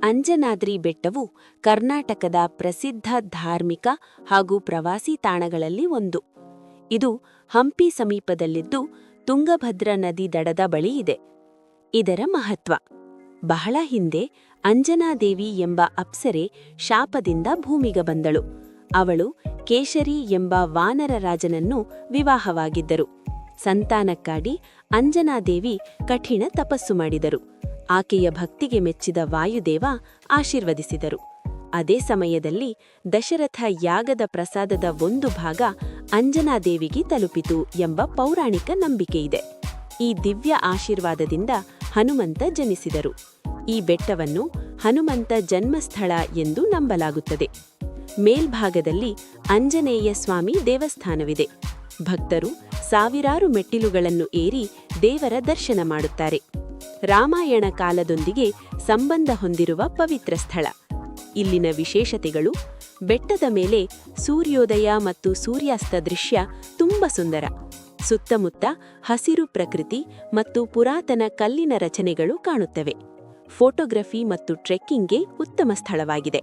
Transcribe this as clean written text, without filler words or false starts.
ಅಂಜನಾದ್ರಿ ಬೆಟ್ಟವು ಕರ್ನಾಟಕದ ಪ್ರಸಿದ್ಧ ಧಾರ್ಮಿಕ ಹಾಗೂ ಪ್ರವಾಸಿ ತಾಣಗಳಲ್ಲಿ ಒಂದು. ಇದು ಹಂಪಿ ಸಮೀಪದಲ್ಲಿದ್ದು ತುಂಗಭದ್ರಾ ನದಿ ದಡದ ಬಳಿ ಇದೆ. ಇದರ ಮಹತ್ವ: ಬಹಳ ಹಿಂದೆ ಅಂಜನಾದೇವಿ ಎಂಬ ಅಪ್ಸರೆ ಶಾಪದಿಂದ ಭೂಮಿಗೆ ಬಂದಳು. ಅವಳು ಕೇಶರಿ ಎಂಬ ವಾನರ ರಾಜನನ್ನು ವಿವಾಹವಾಗಿದ್ದರು. ಸಂತಾನಕ್ಕಾಗಿ ಅಂಜನಾದೇವಿ ಕಠಿಣ ತಪಸ್ಸು ಮಾಡಿದರು. ಆಕೆಯ ಭಕ್ತಿಗೆ ಮೆಚ್ಚಿದ ವಾಯುದೇವ ಆಶೀರ್ವದಿಸಿದರು. ಅದೇ ಸಮಯದಲ್ಲಿ ದಶರಥ ಯಾಗದ ಪ್ರಸಾದದ ಒಂದು ಭಾಗ ಅಂಜನಾದೇವಿಗೆ ತಲುಪಿತು ಎಂಬ ಪೌರಾಣಿಕ ನಂಬಿಕೆಯಿದೆ. ಈ ದಿವ್ಯ ಆಶೀರ್ವಾದದಿಂದ ಹನುಮಂತ ಜನಿಸಿದರು. ಈ ಬೆಟ್ಟವನ್ನು ಹನುಮಂತ ಜನ್ಮಸ್ಥಳ ಎಂದು ನಂಬಲಾಗುತ್ತದೆ. ಮೇಲ್ಭಾಗದಲ್ಲಿ ಆಂಜನೇಯ ಸ್ವಾಮಿ ದೇವಸ್ಥಾನವಿದೆ. ಭಕ್ತರು ಸಾವಿರಾರು ಮೆಟ್ಟಿಲುಗಳನ್ನು ಏರಿ ದೇವರ ದರ್ಶನ ಮಾಡುತ್ತಾರೆ. ರಾಮಾಯಣ ಕಾಲದೊಂದಿಗೆ ಸಂಬಂಧ ಹೊಂದಿರುವ ಪವಿತ್ರ ಸ್ಥಳ. ಇಲ್ಲಿನ ವಿಶೇಷತೆಗಳು: ಬೆಟ್ಟದ ಮೇಲೆ ಸೂರ್ಯೋದಯ ಮತ್ತು ಸೂರ್ಯಾಸ್ತ ದೃಶ್ಯ ತುಂಬ ಸುಂದರ. ಸುತ್ತಮುತ್ತ ಹಸಿರು ಪ್ರಕೃತಿ ಮತ್ತು ಪುರಾತನ ಕಲ್ಲಿನ ರಚನೆಗಳು ಕಾಣುತ್ತವೆ. ಫೋಟೋಗ್ರಫಿ ಮತ್ತು ಟ್ರೆಕ್ಕಿಂಗ್ಗೆ ಉತ್ತಮ ಸ್ಥಳವಾಗಿದೆ.